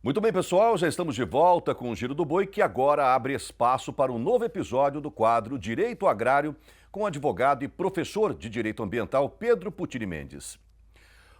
Muito bem, pessoal, já estamos de volta com o Giro do Boi, que agora abre espaço para um novo episódio do quadro Direito Agrário, com o advogado e professor de Direito Ambiental Pedro Putini Mendes.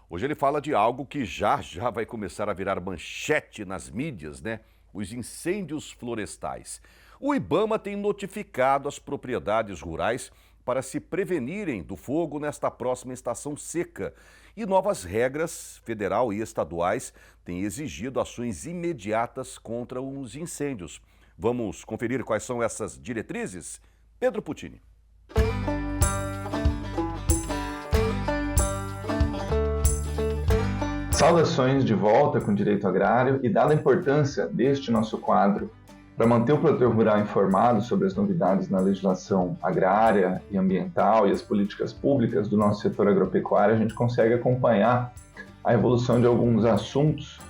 Hoje ele fala de algo que já vai começar a virar manchete nas mídias, né? Os incêndios florestais. O IBAMA tem notificado as propriedades rurais para se prevenirem do fogo nesta próxima estação seca. E novas regras, federal e estaduais, têm exigido ações imediatas contra os incêndios. Vamos conferir quais são essas diretrizes? Pedro Putini. Saudações de volta com Direito Agrário e dada a importância deste nosso quadro para manter o produtor rural informado sobre as novidades na legislação agrária e ambiental e as políticas públicas do nosso setor agropecuário, a gente consegue acompanhar a evolução de alguns assuntos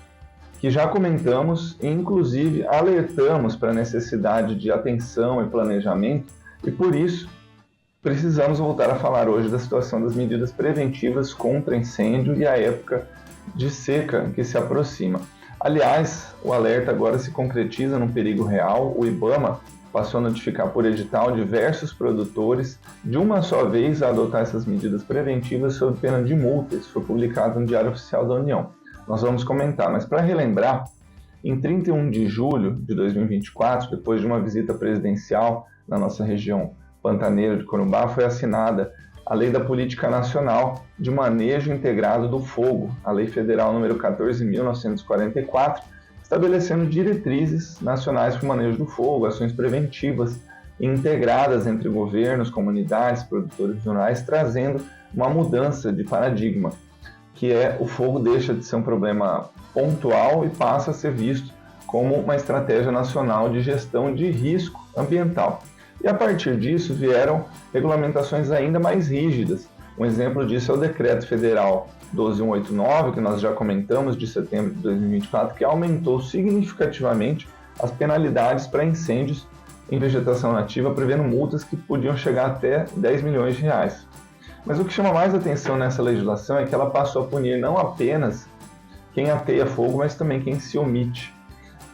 que já comentamos e inclusive alertamos para a necessidade de atenção e planejamento e por isso precisamos voltar a falar hoje da situação das medidas preventivas contra incêndio e a época de seca que se aproxima. Aliás, o alerta agora se concretiza num perigo real. O IBAMA passou a notificar por edital diversos produtores de uma só vez a adotar essas medidas preventivas sob pena de multa. Isso foi publicado no Diário Oficial da União. Nós vamos comentar, mas para relembrar, em 31 de julho de 2024, depois de uma visita presidencial na nossa região pantaneira de Corumbá, foi assinada a Lei da Política Nacional de Manejo Integrado do Fogo, a Lei Federal número 14.944, estabelecendo diretrizes nacionais para o manejo do fogo, ações preventivas integradas entre governos, comunidades, produtores rurais, trazendo uma mudança de paradigma, que é o fogo deixa de ser um problema pontual e passa a ser visto como uma estratégia nacional de gestão de risco ambiental. E a partir disso vieram regulamentações ainda mais rígidas. Um exemplo disso é o Decreto Federal 12189, que nós já comentamos, de setembro de 2024, que aumentou significativamente as penalidades para incêndios em vegetação nativa, prevendo multas que podiam chegar até 10 milhões de reais. Mas o que chama mais atenção nessa legislação é que ela passou a punir não apenas quem ateia fogo, mas também quem se omite.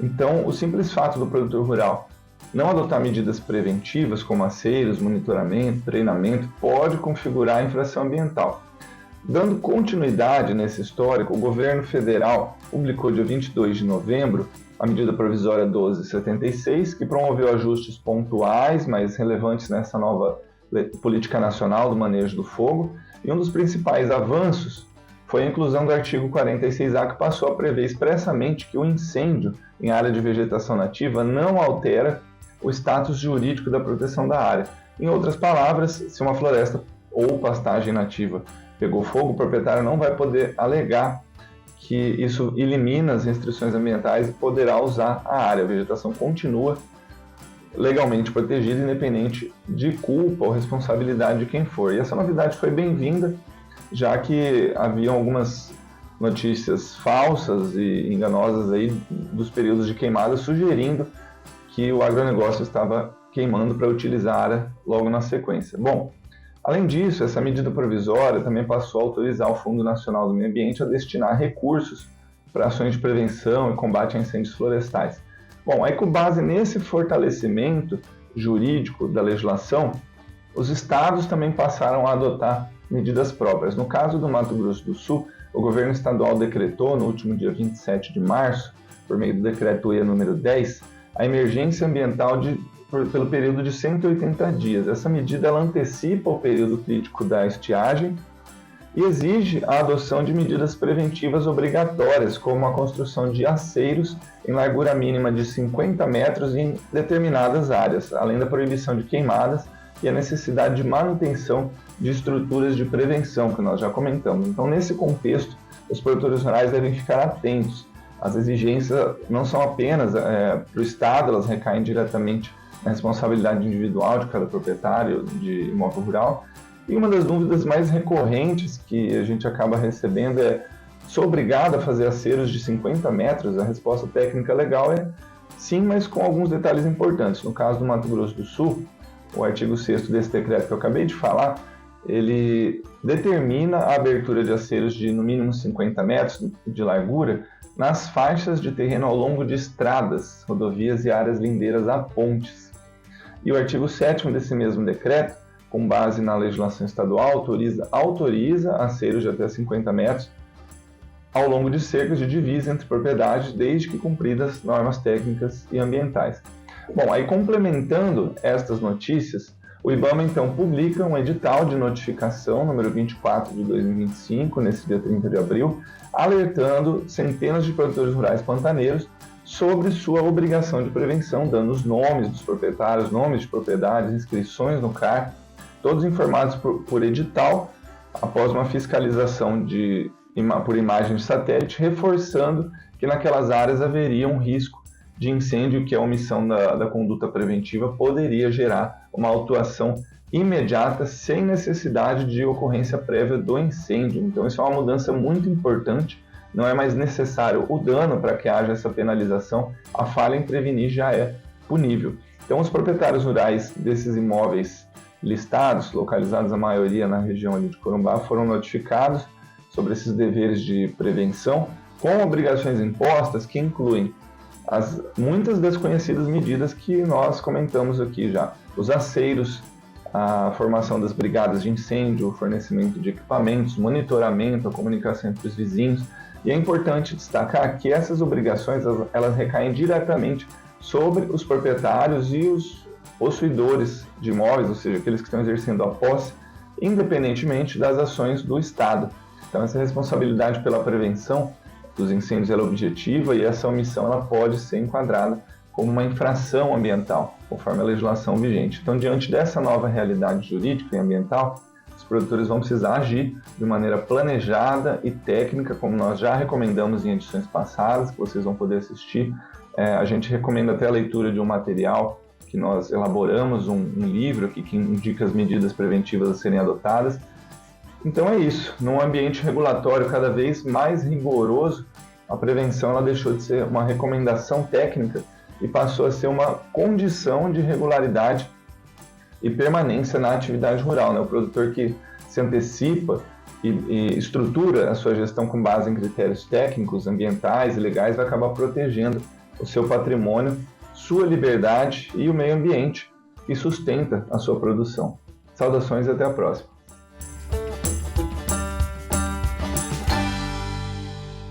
Então, o simples fato do produtor rural não adotar medidas preventivas como aceiros, monitoramento, treinamento, pode configurar a infração ambiental. Dando continuidade nesse histórico, o governo federal publicou dia 22 de novembro a medida provisória 1276, que promoveu ajustes pontuais, mas relevantes nessa nova política nacional do manejo do fogo, e um dos principais avanços foi a inclusão do artigo 46A, que passou a prever expressamente que o incêndio em área de vegetação nativa não altera o status jurídico da proteção da área. Em outras palavras, se uma floresta ou pastagem nativa pegou fogo, o proprietário não vai poder alegar que isso elimina as restrições ambientais e poderá usar a área. A vegetação continua legalmente protegida, independente de culpa ou responsabilidade de quem for. E essa novidade foi bem-vinda, já que haviam algumas notícias falsas e enganosas aí dos períodos de queimada sugerindo que o agronegócio estava queimando para utilizar a área logo na sequência. Bom, além disso, essa medida provisória também passou a autorizar o Fundo Nacional do Meio Ambiente a destinar recursos para ações de prevenção e combate a incêndios florestais. Bom, aí com base nesse fortalecimento jurídico da legislação, os estados também passaram a adotar medidas próprias. No caso do Mato Grosso do Sul, o governo estadual decretou no último dia 27 de março, por meio do decreto-EA número 10, a emergência ambiental pelo período de 180 dias. Essa medida ela antecipa o período crítico da estiagem e exige a adoção de medidas preventivas obrigatórias, como a construção de aceiros em largura mínima de 50 metros em determinadas áreas, além da proibição de queimadas e a necessidade de manutenção de estruturas de prevenção, que nós já comentamos. Então, nesse contexto, os produtores rurais devem ficar atentos. As exigências não são apenas para o Estado, elas recaem diretamente na responsabilidade individual de cada proprietário de imóvel rural. E uma das dúvidas mais recorrentes que a gente acaba recebendo é: sou obrigado a fazer aceros de 50 metros? A resposta técnica legal é sim, mas com alguns detalhes importantes. No caso do Mato Grosso do Sul, o artigo 6º desse decreto que eu acabei de falar ele determina a abertura de aceiros de no mínimo 50 metros de largura nas faixas de terreno ao longo de estradas, rodovias e áreas lindeiras a pontes. E o artigo 7º desse mesmo decreto, com base na legislação estadual, autoriza aceiros de até 50 metros ao longo de cercas de divisa entre propriedades, desde que cumpridas normas técnicas e ambientais. Bom, aí complementando estas notícias, o IBAMA então publica um edital de notificação número 24 de 2025, nesse dia 30 de abril, alertando centenas de produtores rurais pantaneiros sobre sua obrigação de prevenção, dando os nomes dos proprietários, nomes de propriedades, inscrições no CAR, todos informados por edital, após uma fiscalização por imagem de satélite, reforçando que naquelas áreas haveria um risco de incêndio, que a omissão da conduta preventiva poderia gerar uma autuação imediata sem necessidade de ocorrência prévia do incêndio. Então isso é uma mudança muito importante, não é mais necessário o dano para que haja essa penalização, a falha em prevenir já é punível. Então os proprietários rurais desses imóveis listados, localizados a maioria na região ali de Corumbá, foram notificados sobre esses deveres de prevenção, com obrigações impostas que incluem muitas desconhecidas medidas que nós comentamos aqui já. Os aceiros, a formação das brigadas de incêndio, o fornecimento de equipamentos, monitoramento, a comunicação entre os vizinhos. E é importante destacar que essas obrigações elas recaem diretamente sobre os proprietários e os possuidores de imóveis, ou seja, aqueles que estão exercendo a posse, independentemente das ações do Estado. Então essa responsabilidade pela prevenção dos incêndios ela é objetiva e essa omissão ela pode ser enquadrada como uma infração ambiental, conforme a legislação vigente. Então, diante dessa nova realidade jurídica e ambiental, os produtores vão precisar agir de maneira planejada e técnica, como nós já recomendamos em edições passadas, que vocês vão poder assistir. A gente recomenda até a leitura de um material que nós elaboramos, um livro aqui que indica as medidas preventivas a serem adotadas. Então é isso, num ambiente regulatório cada vez mais rigoroso, a prevenção ela deixou de ser uma recomendação técnica e passou a ser uma condição de regularidade e permanência na atividade rural, né? O produtor que se antecipa e estrutura a sua gestão com base em critérios técnicos, ambientais e legais vai acabar protegendo o seu patrimônio, sua liberdade e o meio ambiente que sustenta a sua produção. Saudações e até a próxima.